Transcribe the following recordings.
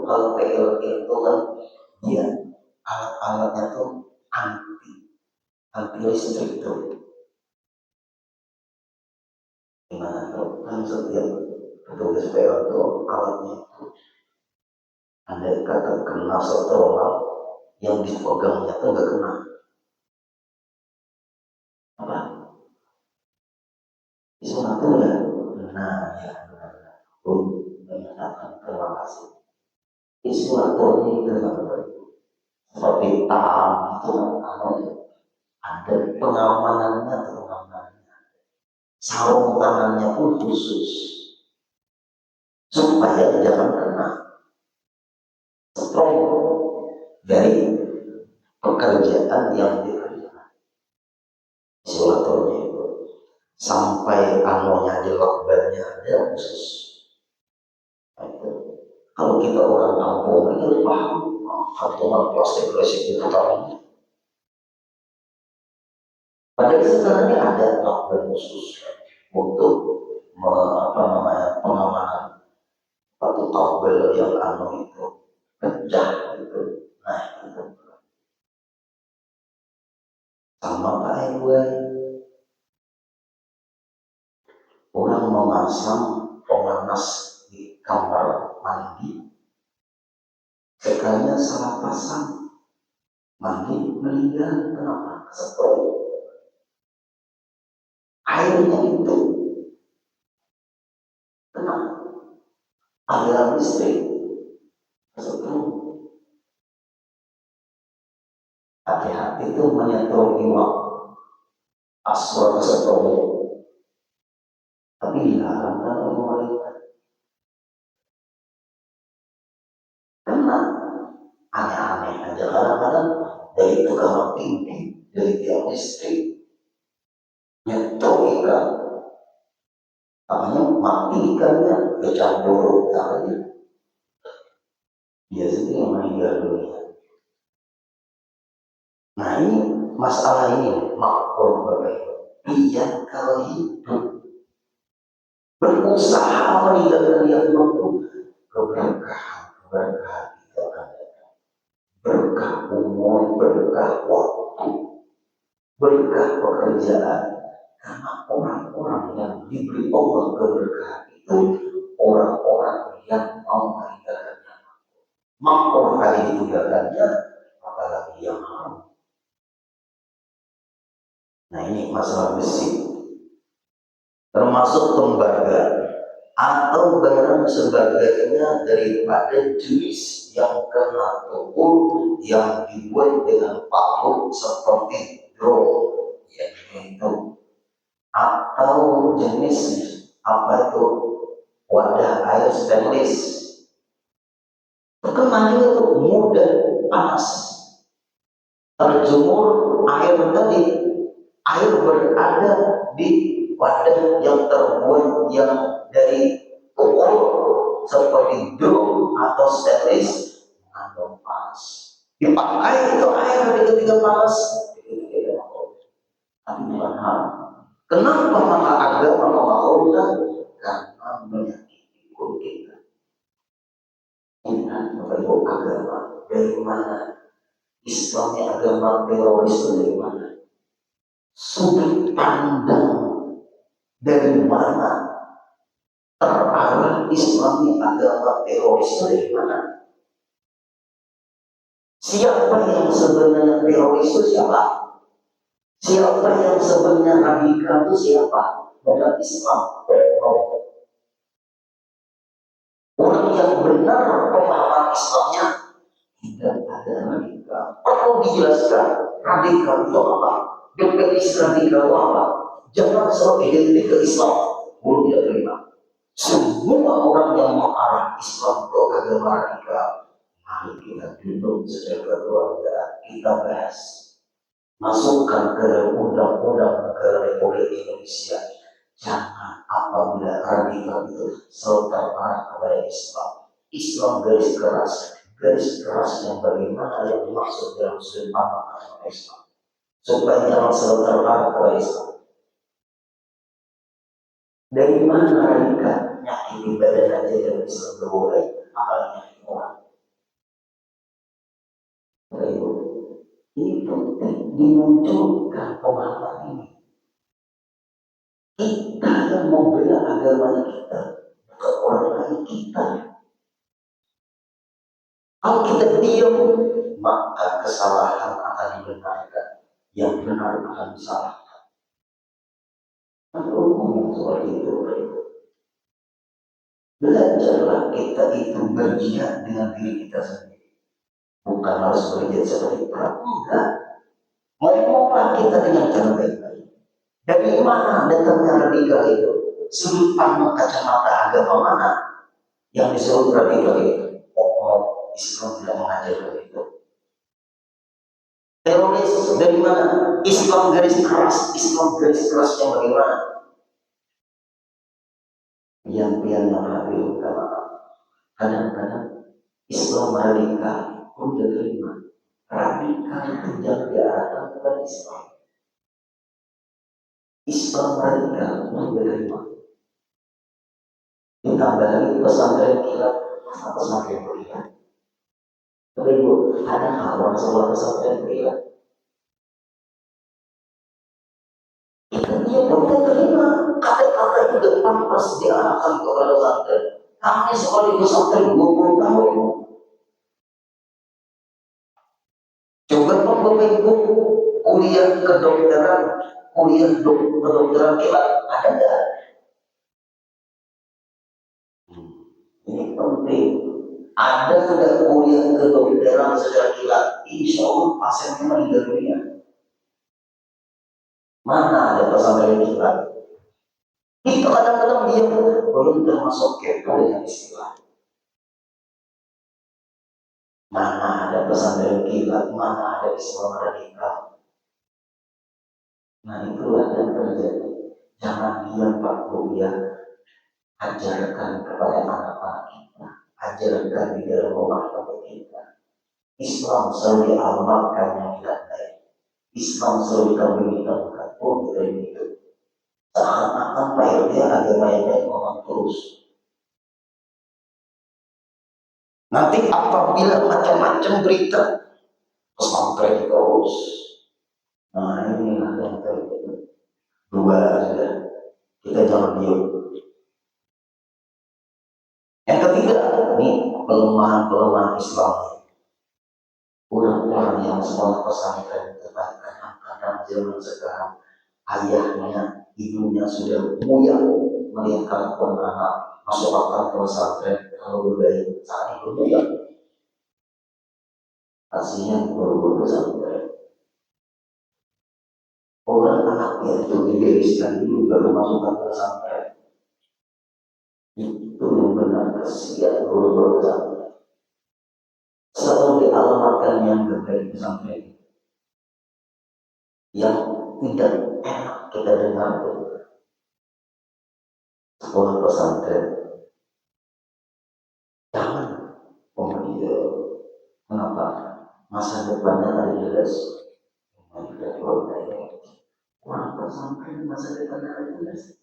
Kalau PLN itu kan dia alat-alatnya tuh anti listrik tuh. Gimana tuh? Kan setiap petugas PLN itu alatnya itu ada kata kena setelah yang dipegangnya tuh nggak kena apa? Isolator ya. Nah ya benar. Terima kasih. Isolatornya itu seperti tam itu ada pengamanannya atau pengamanannya. Sarung tangannya pun khusus supaya jangan kena strong dari pekerjaan yang dikerjakan. Isolatornya itu sampai anonya di lakbannya ada khusus. Itu. Kalau kita orang kampung ini paham kantongan plastik resik itu taruhnya. Padahal sebenarnya ada lakban khusus untuk pengamanan satu kabel yang itu pecah gitu. Nah itu sama Pak RW. Orang memasang pemanas di kamar mandi, sekalinya salah pasang, mandi meninggal. Kenapa? Kesetrum. Airnya itu kena aliran listrik, kesetrum. Hati-hati itu menyentuh iwak aswar kesetrum. Tapi dilarang kan oleh malaikat. Karena aneh-aneh aja kadang-kadang dari tukang tinggi, dari tiang listrik, nyetok ikan, makanya mati ikannya kecampur tangannya. Biasanya yang meninggal dunia. Nah ini masalah ini makhluk berbeda. Iya kalau hidup berusaha meninggalkan yang mampu, keberkahan itu akan datang. Berkah umur, berkah waktu, berkah pekerjaan. Karena orang-orang yang diberi Allah keberkahan itu orang-orang yang mau meninggalkannya. Makhluk kali ditinggalkannya, apalagi yang haram. Nah ini masalah besi. Termasuk tembaga atau barang sebagainya daripada jenis yang kena tubuh yang dibuat dengan paku seperti drum, yaitu atau jenis apa itu wadah air stainless. Terkenanya itu mudah panas, terjemur air tadi, air berada di wadah yang terbuat yang dari ukur seperti drum atau stainless mengandung panas. Dipakai itu air ketika panas, tapi bukan hal. Kenapa maka agama mengawalkan? Karena menyakiti kita. Ingat Bapak agama dari mana? Islamnya agama teroris dari mana? Sudut pandang dari mana terarah Islamnya agama teroris dari mana? Siapa yang sebenarnya teroris itu siapa? Siapa yang sebenarnya radikal itu siapa? Bukan Islam. Orang yang benar pemahaman Islamnya tidak ada radikal. Perlu dijelaskan radikal itu apa? Definisi radikal itu apa? Jangan selalu identik ke Islam. Belum tidak terima. Semua orang yang mengarah Islam ke agama radikal, mari kita duduk secara keluarga, kita bahas. Masukkan ke undang-undang negara Republik Indonesia. Jangan apabila radikal itu selalu terarah kepada Islam. Islam garis keras yang bagaimana yang dimaksud dalam sudut pandang agama Islam. Supaya jangan selalu terarah kepada Islam. Dari mana radikal? Nyakiti badan aja yang Islam boleh, apalagi orang. Ibu, ini penting dimunculkan pemahaman ini. Kita yang membela agama kita, bukan orang lain kita. Kalau kita diam, maka kesalahan akan dibenarkan, yang benar akan disalahkan. Ada umum seperti itu. Belajarlah kita itu berjihad dengan diri kita sendiri. Bukan harus berjihad seperti perang. Enggak. Ngomonglah kita dengan cara baik-baik. Dari mana datangnya radikal itu? Sudut pandang kacamata agama mana yang disebut radikal itu? Oh, Islam tidak mengajarkan itu. Teroris dari mana? Islam garis keras. Islam garis keras yang bagaimana? Pian-pian yang hadir karena kadang-kadang Islam radikal pun diterima. Radikal itu jangan diarahkan kepada Islam. Islam radikal pun diterima. Ditambah lagi pesantren kilat, pesantren kilat. Tapi ibu, ada nggak orang sebuah pesantren kilat? Dia pun diterima. Kata-kata itu tidak pantas diarahkan kepada pesantren. Kami sekolah di pesantren 20 tahun. Coba Bapak Ibu kuliah kedokteran, kedokteran kilat ada nggak? Ini penting. Ada sudah kuliah kedokteran secara kilat, insya Allah pasiennya meninggal dunia. Mana ada pesantren kilat? Itu kadang-kadang dia belum termasuk kepo dengan istilah. Mana ada pesantren kilat, mana ada Islam radikal. Nah itulah yang terjadi. Jangan diam Pak Bu ya. Ajarkan kepada anak-anak kita. Ajarkan di dalam rumah tangga kita. Islam selalu diamalkan yang tidak baik. Islam selalu dikambing-hitamkan pun dari itu. Seakan-akan Pak RT agama yang baik ngomong terus. Nanti apabila macam-macam berita pesantren terus. Nah inilah yang terjadi. Dua saja. Kita jangan diam. Yang ketiga, ini pelemahan Islam. Orang-orang yang sekolah pesantren kadang-kadang zaman sekarang ayahnya, ibunya sudah muyak melihat kelakuan anak masuk akal ke pesantren kalau baik saat itu muyak. Aslinya guru-guru pesantren. Orang anaknya itu dibereskan dulu baru masuk ke pesantren. Itu yang benar kesian guru-guru pesantren. Selalu dialamatkan yang berbeda pesantren yang tidak enak kita dengar itu sekolah pesantren. Jangan kemudian kenapa masa depannya ada jelas. Orang pesantren masa depannya ada jelas.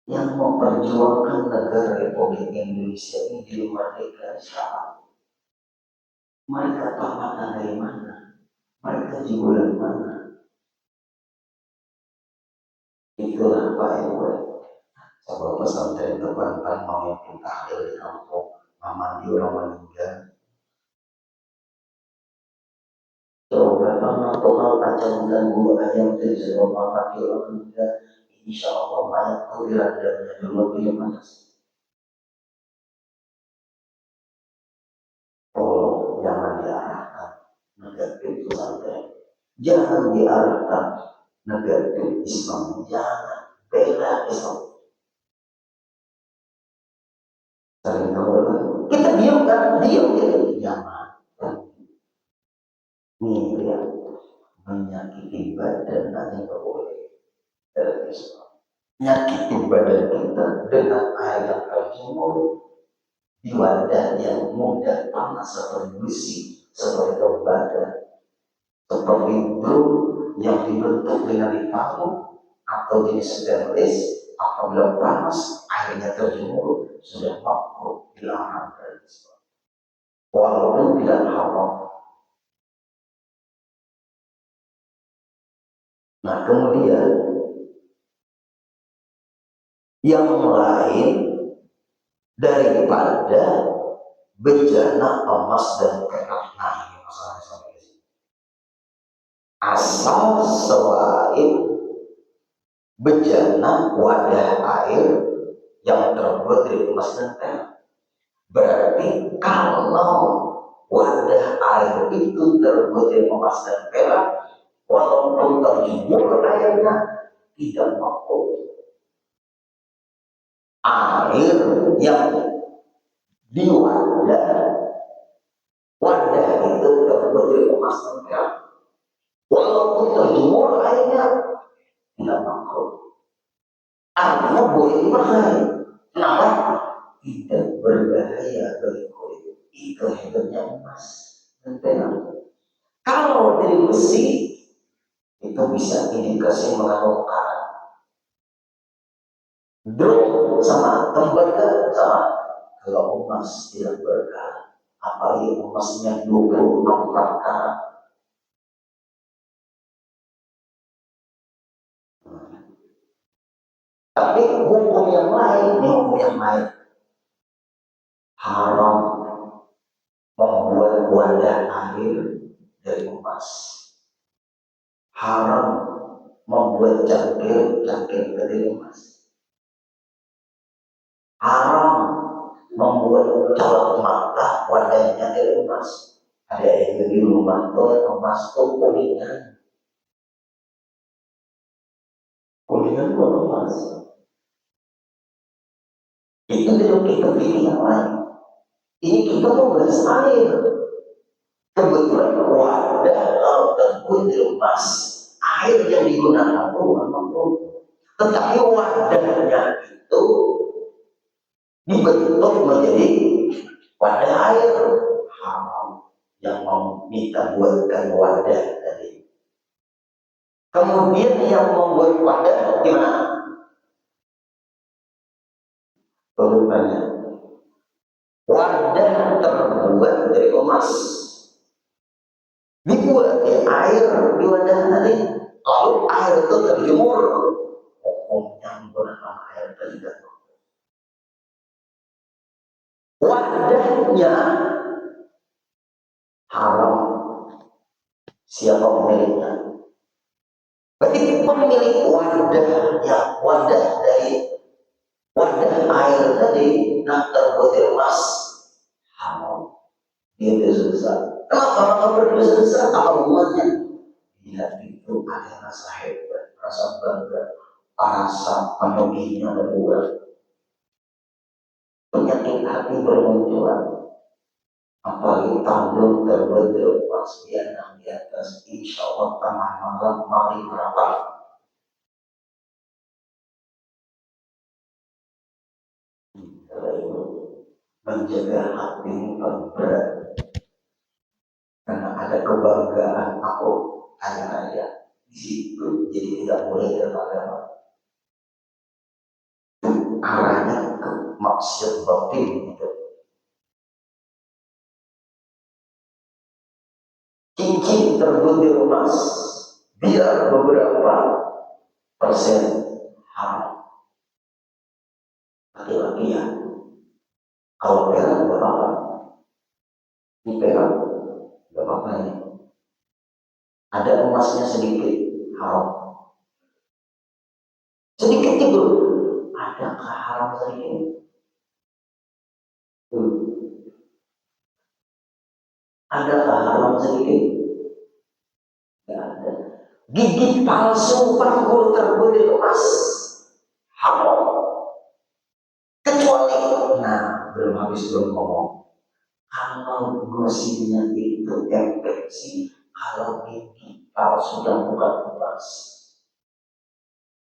Yang memperjuangkan negara Republik Indonesia ini di merdeka siapa? Mereka tamatan dari mana? Mereka juga dari mana? Itulah Pak RW. Sebuah pesantren terbantan memimpin tahlil di kampung, mandi orang meninggal. Coba kalau total kacang dan buah ayam dari sebuah mandi orang meninggal, insya Allah banyak kuliah dan dulu lebih panas. Oh, jangan diarahkan negatif pesantren. Jangan diarahkan negatif Islam. Jangan bela Islam. Sering kita diam kan? Diam gitu. Jangan. Ini ya menyakiti badan nanti nggak boleh dari Islam. Menyakiti badan kita dengan air yang terjemur di wadah yang mudah panas seperti besi, seperti tembaga, seperti drum yang dibentuk dengan dipaku atau jenis stainless. Apabila panas airnya terjemur sudah makruh dilarang dari Islam. Walaupun tidak haram. Nah kemudian yang lain daripada bejana emas dan perak. Nah ini masalahnya sampai di sini. Asal selain bejana wadah air yang terbuat dari emas dan perak. Berarti kalau wadah air itu terbuat dari emas dan perak, walaupun terjemur airnya tidak mampu. Air yang di wadah itu terbuat dari emas dan perak, walaupun terjemur airnya tidak mampu. Artinya boleh dipakai. Kenapa? Tidak berbahaya bagi kulit. Itu hebatnya emas dan perak. Kalau dari besi itu bisa indikasi mengandung karat. Drum sama tembaga sama. Kalau emas tidak berkarat, apalagi emasnya 24 karat. Tapi hukum yang lain haram membuat wadah air dari emas, haram membuat cangkir dari emas, haram membuat colok mata wadahnya dari emas. Ada yang di rumah tuh emas tuh kuningan buat emas. Itu tidak kita pilih yang lain. Ini kita mau bahas air. Kebetulan wadah kalau terbuat dari emas, air yang digunakan itu bukan. Tetapi wadahnya itu dibentuk menjadi wadah air. Haram yang meminta buatkan wadah tadi. Kemudian yang membuat wadah gimana? Perubahannya wadah terbuat dari emas, dibuat air di wadah tadi, lalu air itu terjemur. Hukumnya menggunakan air tidak. Wadahnya haram. Siapa pemiliknya? Berarti pemilik wadahnya, wadah air tadi, nah terbuat dari emas, haram. Dia dosa. Kenapa maka berdosa besar? Awalnya dia itu ada rasa hebat, rasa bangga, rasa penuhinya berdua. Penyakit hati bermunculan. Apalagi tanggung terbuat dari emas, dia di atas, insya Allah tengah malam mari berapa? Menjaga hati berat. Karena ada kebanggaan aku kaya raya di situ, jadi tidak boleh beragama. Arahnya ke maksiat batin gitu. Cincin terbuat dari emas, biar beberapa persen haram. Laki-laki ya. Kalau perak nggak apa-apa. Ini perak nggak apa-apa ya. Ada emasnya sedikit haram. Sedikit itu. Adakah haram sedikit? Adakah haram sedikit? Tidak ada. Gigi palsu panggul terbuat dari emas haram. Kecuali, nah belum ngomong. Kalau gosinya itu infeksi, kalau gigi palsu yang bukan emas,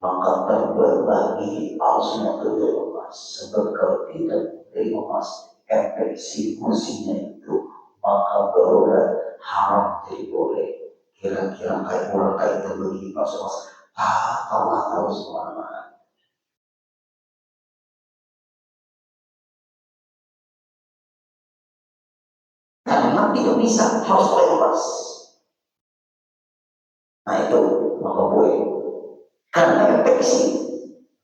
maka terbuatlah gigi palsunya itu dari emas. Sebab kalau tidak dari emas, infeksi gosinya itu, maka barulah haram jadi boleh. Kira-kira kayak orang kayak itu begini palsu emas, tahu semua. karena tidak bisa, harus bebas. Nah itu maka boleh, karena infeksi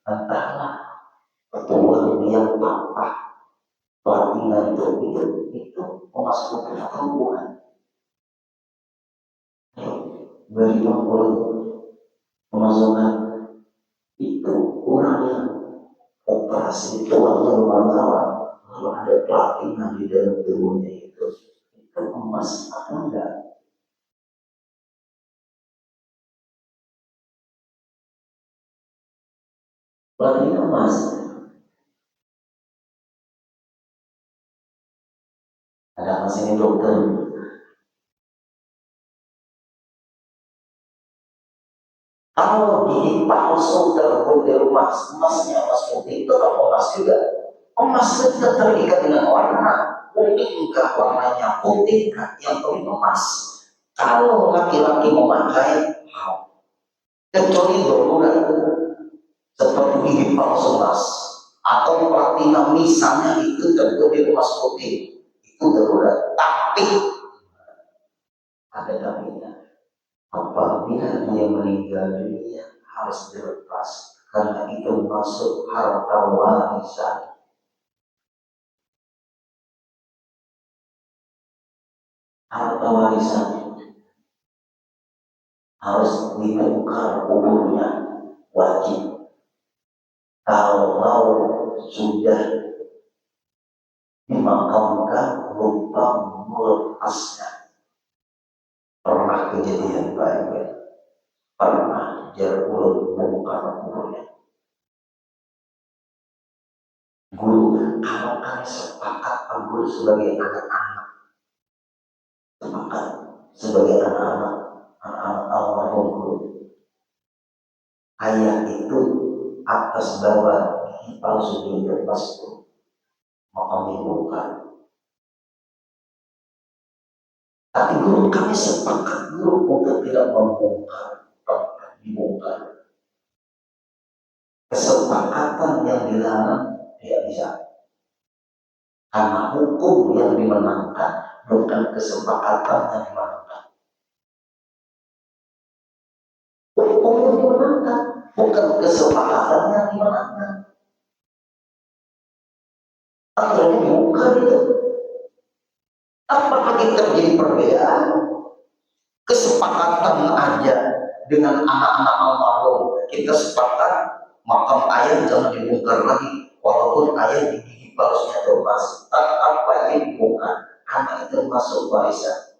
entahlah pertumbuhan yang patah, pelatihan itu memasuki pertumbuhan. Beri pemasukan itu orang yang operasi tulang masalah, kalau ada pelatihan di dalam tubuhnya itu emas atau enggak? Pelatihan emas. Ada apa sini dokter? Kalau gigi palsu terbuat emasnya emas putih itu kan emas juga. Emas itu terikat dengan warna, kuningkah warnanya, putihkah, yang penting emas. Kalau laki-laki memakai, kecuali darurat seperti gigi palsu emas atau platina misalnya itu terbuat dari emas putih, itu darurat. Tapi ada tapinya. Apabila dia meninggal dunia harus dilepas, karena itu masuk harta warisan. Harta warisan harus dibongkar kuburnya, wajib. Kalau sudah dimakamkan lupa melepasnya. Pernah kejadian baik-baik, pernah jarul membongkar kuburnya. Guru, kalau kami sepakat guru sebagai anak-anak, sepakat sebagai anak-anak almarhum guru, ayah itu atas bawah palsu di lepas itu maka membongkar. Tapi guru kami sepakat guru untuk tidak membongkar, dibongkar. Kesepakatan yang dilarang tidak bisa, karena hukum yang dimenangkan bukan kesepakatan yang dimenangkan. Hukum yang dimenangkan bukan kesepakatan yang dimenangkan. Akhirnya bukan itu. Apalagi terjadi perbedaan, kesepakatan aja dengan anak-anak almarhum, kita sepakat makam ayah jangan dibongkar lagi, walaupun ayah di gigi palusnya termas, apa yang dibongkar, anak itu masuk warisan.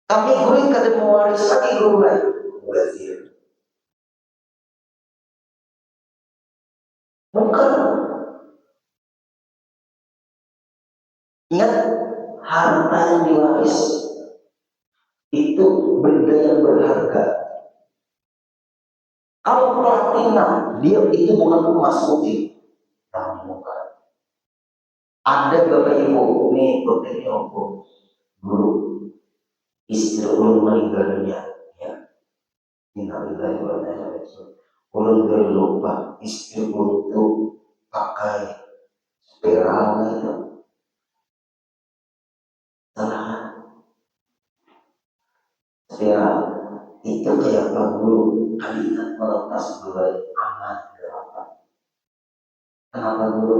Kami guru kada mewaris lagi guru lain, wazir. Bukan. Ingat, harta yang diwaris itu benda yang berharga. Kalau platina, dia itu bukan emas putih, tapi bukan. Ada bapak ibu, ini pentingnya hukum guru, istri ulun meninggal dunia, ya. Innalillahi wa inna ilaihi raji'un. Ulun lupa istri ulun itu pakai spiral itu, salah spiral itu kayak Pak Guru kali ingat melepas bulan aman berapa? Kenapa Guru?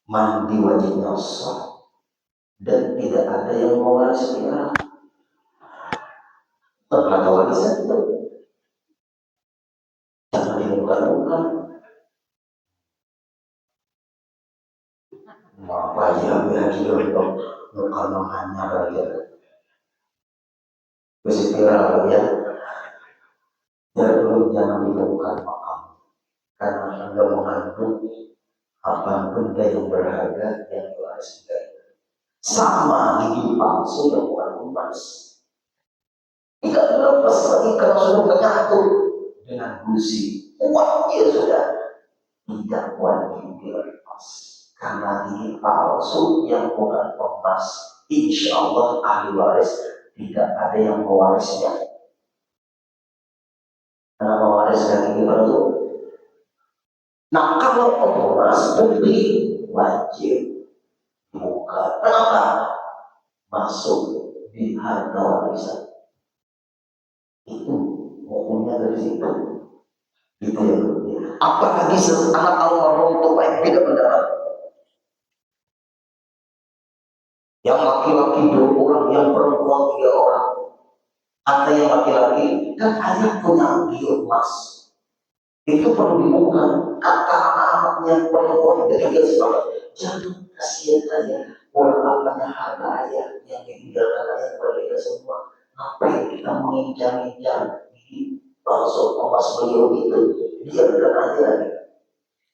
Mandi wajib nyosor dan tidak ada yang mewaris spiral. Terhadap warisan itu jangan dibuka-buka. Apa aja haji untuk bukan aja. Spiral ya. Jadi jangan dibuka makam karena Anda mengandung apa benda yang berharga yang diwariskan. Sama gigi palsu yang bukan emas. Tidak terlepas lagi kalau sudah menyatu dengan gusi. Wah, dia sudah tidak wajib dilepas. Karena gigi palsu yang bukan emas, insya Allah ahli waris tidak ada yang mewarisnya. Karena mewariskan gigi palsu. Nah, kalau emas putih wajib bukan. Kenapa? masuk di harta warisan. Itu hukumnya dari situ. Itu ya. Apalagi anak almarhum itu baik tidak mendarat. Yang laki-laki 2 orang, yang perempuan 3 orang. Atau yang laki-laki kan ayah punya biomas. Itu perlu dibongkar. Kata anak-anak yang perempuan dan juga sebagai jangan kasihan aja orang apanya harta ayah yang ditinggalkan ayah kepada kita semua. Ngapain kita mengincar-incar di palsu emas beliau itu? Biarkan aja.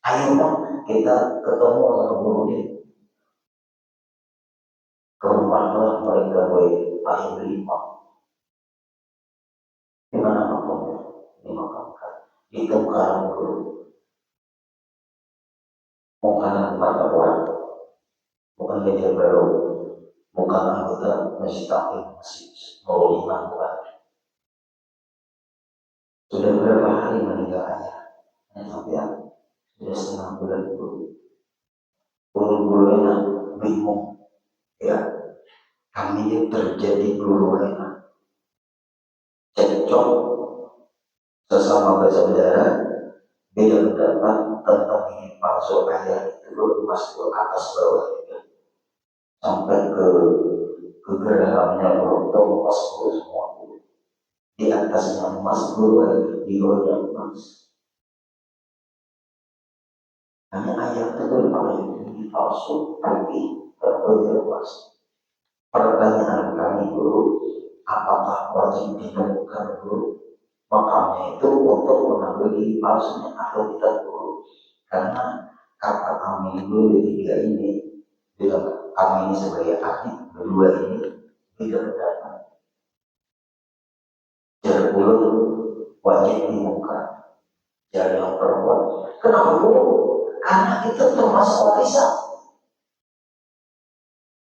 Ayo bang, kita ketemu dengan Burudin ke rumahnya mereka ayah 5. Di mana makamnya? Dimakamkan. Ditemukan dulu. Bukan mata orang, bukan meja baru, bukan anggota masjid taklim, masjid Nurul Iman, bukan. Sudah berapa hari meninggal ayah? Sampai sudah setengah bulan dulu. Guru-guru enak bingung, ya. Kami yang terjadi guru enak cekcok sesama bersaudara, beda pendapat tentang ini palsu ayah itu masuk ke atas bawah itu sampai ke dalamnya beruntung masuk semua. Di atasnya emas guru, di bawahnya emas. Hanya ayat itu pakai palsu, tapi emas. Pertanyaan kami guru, apakah wajib ditemukan guru makamnya itu untuk mengambil diri palsunya atau tidak guru? Karena kata kami dulu tiga ini, bilang kami ini sebagai adik berdua ini tidak dapat. Jadi wajib dibuka. Jadi yang perempuan. Kenapa guru? Karena itu termasuk warisan.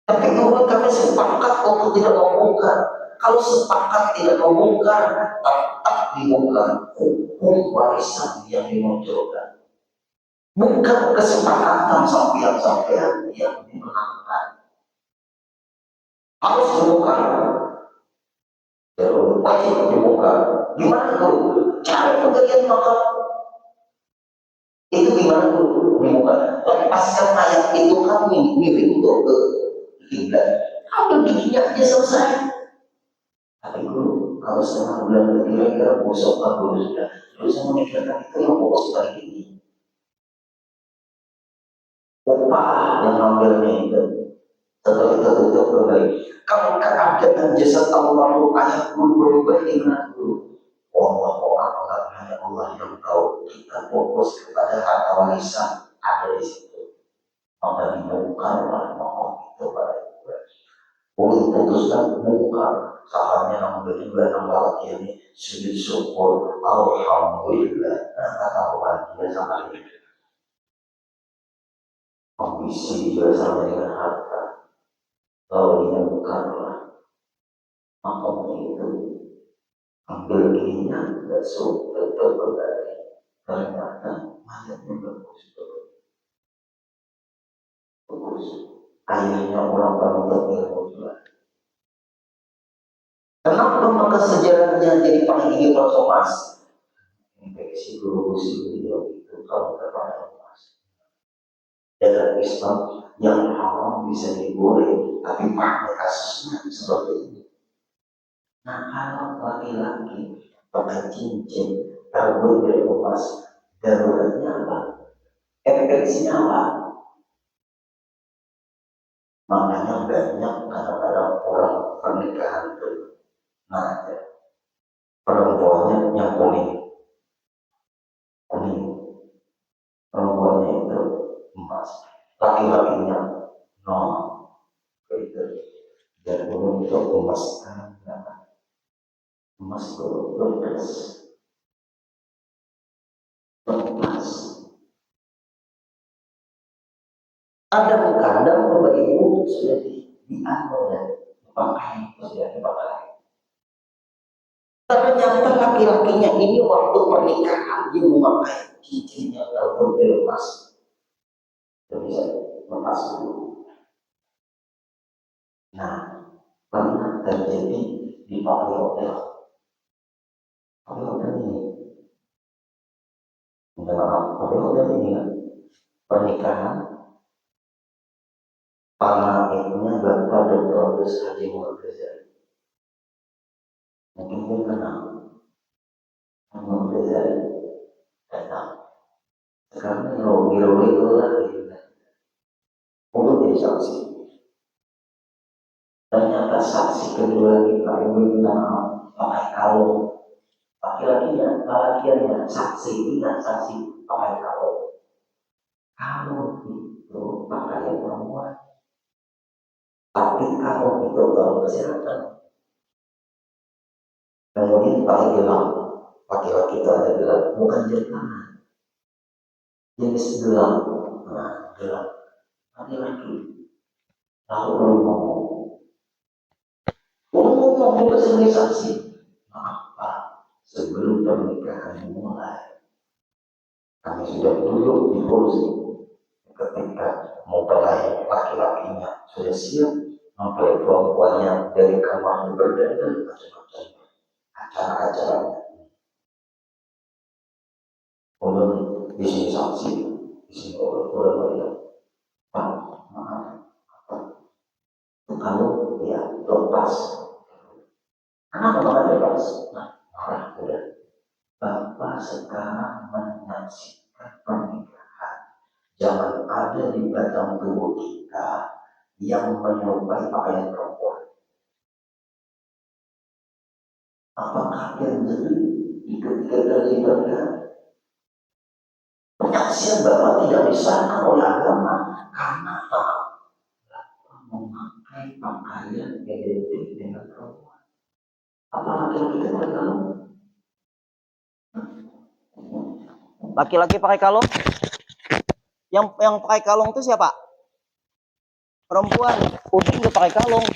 Tapi guru kami sepakat untuk tidak membongkar. Kalau sepakat tidak membongkar, tetap dibongkar hukum warisan yang dimunculkan. Bukan kesepakatan sampean yang dimenangkan. Harus dibongkar. Jadi wajib dibongkar. Gimana guru? Cari penggantian makam. Itu gimana dulu dibuka? Lepaskan mayat itu kan miring ke kiblat. Ambil giginya aja selesai. Tapi dulu kalau setengah bulan kira-kira bosok kan dulu sudah. Terus saya memikirkan itu yang bos sekali ini. Upah yang ambilnya itu setelah kita tutup kembali. Kalau keadaan jasad almarhum ayah guru berubah di mana dulu? Allah hanya Allah yang tahu. Kita fokus kepada harta warisan ada di situ. Maka dibongkarlah makam itu baik. Untuk putuskan bongkar. Sahamnya nomor 2 nomor ini sujud syukur alhamdulillah. Nah kata Allah dia sama ini. Ambisi juga sama dengan harta. Lalu dibongkarlah makam itu. Ambil ininya, besok tetap kembali. Ternyata mayatnya bagus. Ayahnya orang penuntut ilmu juga. Kenapa maka sejarahnya jadi paling tinggi palsu emas? Infeksi guru beliau itu kalau terpakai emas. Dalam Islam yang haram bisa diboleh, tapi pakai kasusnya seperti ini. Nah kalau laki-laki pakai cincin terbuat dari emas, daruratnya apa? Efeksinya apa? Makanya banyak kadang-kadang orang pernikahan itu, nah perempuannya yang kuning, perempuannya itu emas, laki-lakinya non, itu dan untuk emaskan emas berbekas emas. Kadang-kadang Bapak Ibu sudah diambil dan dipakai, sudah dipakai. Ternyata laki-lakinya ini waktu pernikahan dia memakai cincinnya terbuat dari emas. Itu bisa lepas dulu. Nah, dipakai hotel. Pakai hotel ini, pakai hotel ini kan pernikahan para ibunya Bapak Dr. Haji Muhammad Ghazali. Mungkin pun kenal Muhammad Ghazali datang. Sekarang ngerogi itu lagi untuk jadi saksi. Ternyata saksi kedua kita ini pakai kalung. Laki-lakinya saksi, ingat saksi pakai kalung. Kalung itu pakaian perempuan. Tapi kalung itu kalau kesehatan. Kemudian pakai gelang. Laki-laki itu ada gelang, bukan jentangan. Jenis gelang. Nah, gelang. Laki-laki. Lalu ngomong juga sebagai saksi. Maaf Pak, sebelum pernikahan dimulai, kami sudah duduk di kursi. Ketika mempelai laki-lakinya sudah siap, mempelai perempuannya dari kamar berdandan macam-macam acara-acaranya. Kemudian di sini saksi, di sini orang bilang, Pak, maaf, kalau ya lepas. Kenapa Bapak lepas? Nah, marah udah. Bapak sekarang menyaksikan pernikahan. Jangan ada di batang tubuh kita yang menyerupai pakaian perempuan. Apakah yang jadi ikut-ikut dari pernikahan? Penyaksian Bapak tidak disahkan oleh agama karena Bapak memakai pakaian identik dengan perempuan. Apa laki-laki itu pakai kalung? Laki-laki pakai kalung? Yang pakai kalung itu siapa? Perempuan. Udin juga pakai kalung.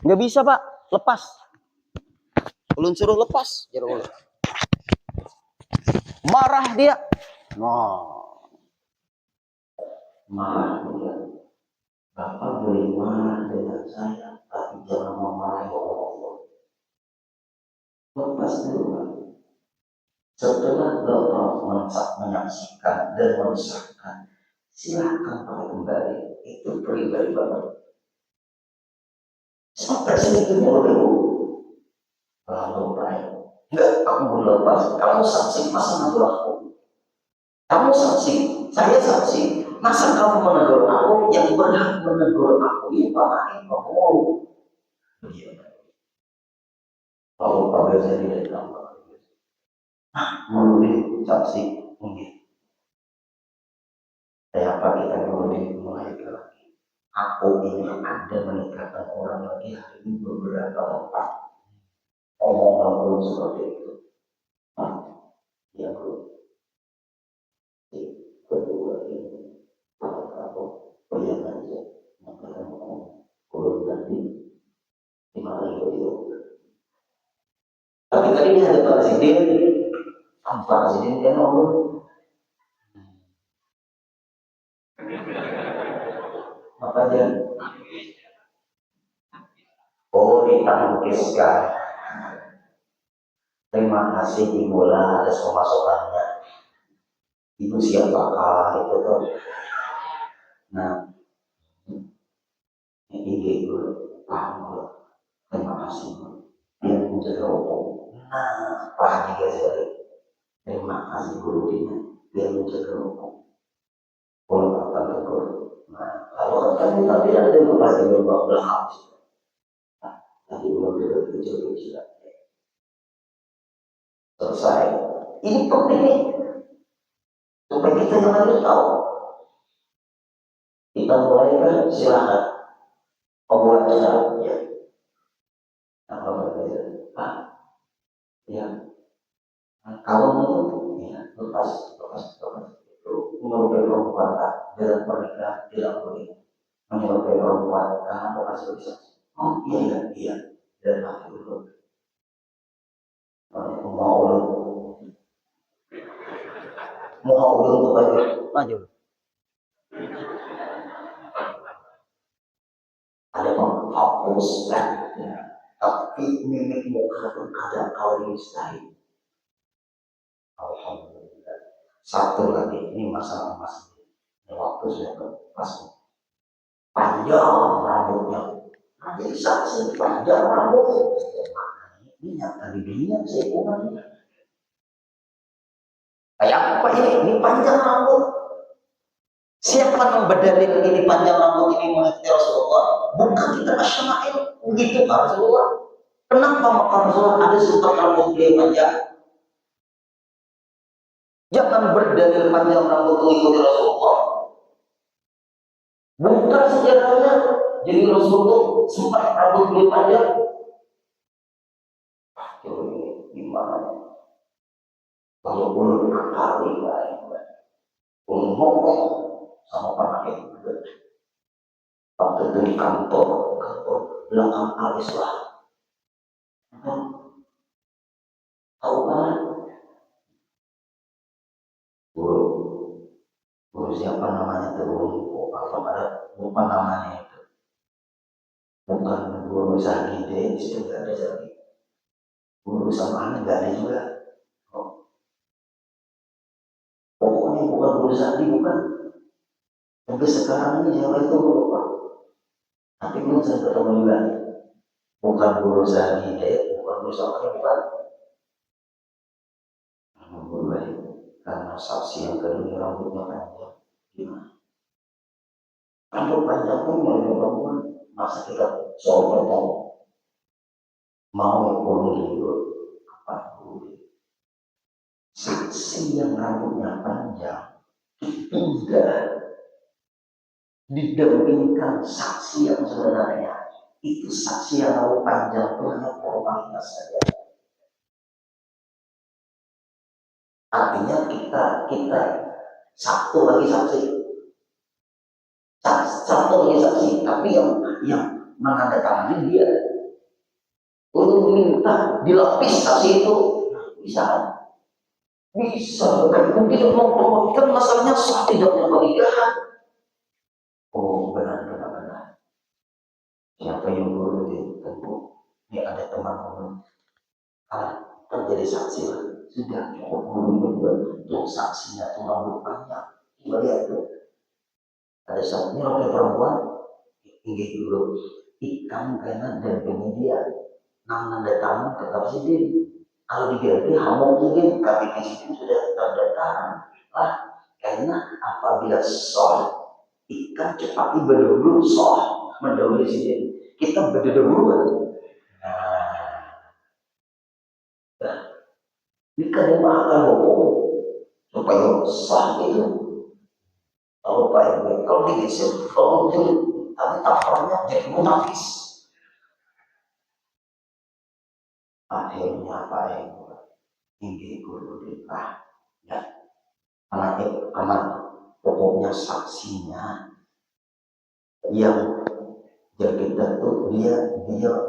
Nggak bisa Pak, lepas. Ulun suruh lepas, marah dia. Marah dia. Bapak boleh marah dengan saya, tapi jangan memarahi Allah. Lepas dulu. Setelah Bapak menyaksikan dan mensahkan, silakan pakai kembali. Itu pribadi Bapak. Sampai sini itu mau dulu. Lalu baik. Enggak, aku mau lepas. Kamu saksi, masa menegur aku? Kamu saksi, saya saksi. Masa kamu menegur aku? Yang berhak menegur aku ini Pak Hakim. Lalu Pak Ghazali datang. Menurut saksi ini. Apa kita kemudian mulai lagi? Aku ini ada menikahkan orang lagi hari ini beberapa tempat. Omongan pun seperti itu. Yang kedua ini, aku lihat aja, maka kamu kurang tadi dimarahi itu. Tapi tadi ini ada presiden, presiden dia ngomong. Maka dia, ditangkiskan. Terima kasih Ibu lah atas pemasukannya. Ibu siapakah itu tuh? Nah, ini Ibu paham. Terima kasih. Dia menjaga hukum. Nah, Pak Haji Ghazali. Terima kasih guru dia. Dia menjaga hukum. Kalau Bapak tegur. Nah, kalau kan tadi ada yang pasti Bapak belakang. Tadi belum kecil-kecil. Selesai. Ini penting nih. Supaya kita yang harus tahu. Kita mulai kan silakan. Membuat acara. Ya. Apa berbeda? Pak. Ya. Kalau itu, ya, lepas. Itu menyerupai perempuan, Pak. Dalam pernikahan tidak boleh menyerupai perempuan karena bekas bisa. Oh iya. Dan laki itu. Mau ulun untuk maju. memuluskan, ya. Tapi mimik muka pun kadang kali mustahil. Alhamdulillah. Satu lagi, ini masalah emas. Ini waktu sudah pas. Panjang rambutnya. Nanti saksi panjang rambut. Ini nyata di dunia saya ulangi. Kayak apa ini? Ini panjang rambut. Siapa yang berdalil ini panjang rambut ini mengikuti Rasulullah? Bukan kita asyama'il. Begitu Rasulullah. Kenapa maka Rasulullah ada sebab rambut beliau panjang? Jangan berdalil panjang rambut mengikuti Rasulullah. Bukan sejarahnya. Jadi Rasulullah sempat rambut beliau panjang. Gimana? Kalau belum kali baik, belum ngomong sama para ibu. Waktu itu di kantor belakang alis lah. Tahu kan? Guru siapa namanya itu? Lupa namanya itu. Bukan guru Zahide, di situ nggak ada Zahide. Guru sama anak nggak ada juga. Pokoknya bukan guru Zahide, bukan. Mungkin sekarang ini siapa itu lupa. Tapi belum saya ketemu juga. Bukan guru Zahide, bukan guru sama anak, bukan. Guru baik. Karena saksi yang kedua rambutnya panjang. Gimana? Rambut panjang pun mau perempuan. Masa kita soal perempuan mau kurung dulu apa dulu? Saksi yang rambutnya panjang tidak didampingkan saksi yang sebenarnya. Itu saksi yang rambut panjang itu hanya formalitas saja. Artinya kita satu lagi saksi, tapi yang menandatangani dia untuk minta dilapis saksi itu bisa kan tidak mempermalukan masalahnya sah tidaknya pernikahan. Oh benar. Siapa yang dulu tentu ini ada teman terjadi saksi lah. Sudah cukup dulu untuk saksinya itu rambut panjang. Coba lihat tuh. Ada saksinya oleh perempuan tinggi dulu ikan kanan dan penyedia nanda tamu tetap sendiri. Kalau diganti hamil mungkin KTP itu sudah terdaftar lah. Karena apabila soh ikan cepat berdahulu soh mendahului sendiri. Kita berdahulu. Nah, ini kan akan hukum supaya sah itu. Kalau baik kalau digeser kalau tapi tafarnya jadi munafis. Akhirnya baik tinggi guru kita ya anak pokoknya saksinya yang kita tuh dia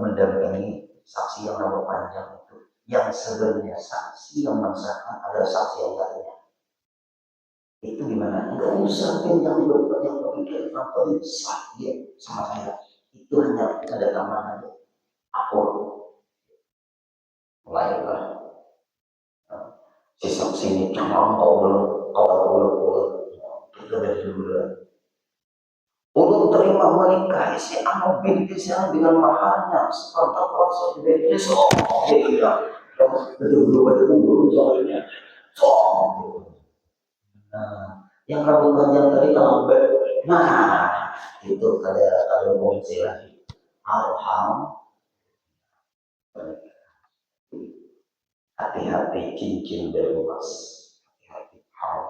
mendampingi saksi yang rambut panjang itu yang sebenarnya saksi yang mensahkan adalah saksi yang lainnya. Itu gimana? Enggak usah yang berpikir apa sah dia sama saya. Itu hanya ada tambahan aja. Aku mulailah si saksi ini cuma kita dari dulu. Ulun terima menikah si anak binti siang dengan maharnya serta proses dari so dia betul soalnya so. Nah, yang rambut panjang tadi tambah. Nah, itu ada kunci lagi. Alham. Hati-hati cincin dari emas. Hati-hati hal.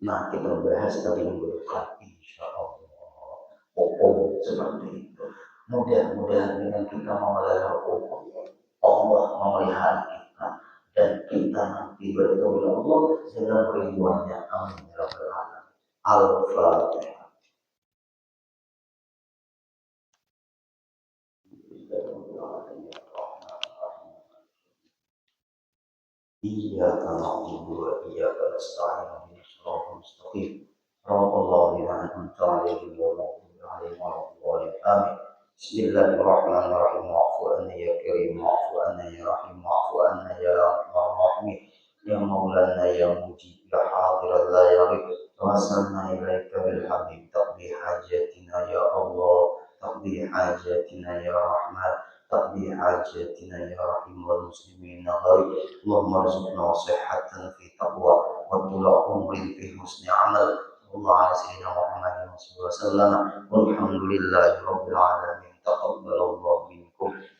Nah, kita bahas tadi minggu depan, insya Allah. Hukum seperti itu. Mudah-mudahan dengan kita memelihara hukum, Allah memelihara kita dan kita nanti bertemu dengan Allah dengan ridwannya. Amin ya rabbal alamin. Al-Fatihah. Iyyaka na'budu wa iyyaka nasta'in ihdinas siratal mustaqim. Shiratal ladzina an'amta 'alaihim ghairil maghdubi 'alaihim waladdallin. Amin. Bismillahirrahmanirrahim. Wa'fu anna ya karim, wa'fu anna ya rahim, wa'fu anna ya arhamar rahimin. Ya maulana ya mujib, ya hadiran la yarib. Wasalna ilaika bil habib, taqdi hajatina ya Allah, taqdi hajatina ya Rahman, taqdi hajatina ya Rahim wal muslimin gharib. Allahumma rizqna sihhatan fi taqwa wa tula umrin fi husni amal. Allah ala sayyidina Muhammad wa sallam. Walhamdulillahi rabbil alamin. Taqabbalallah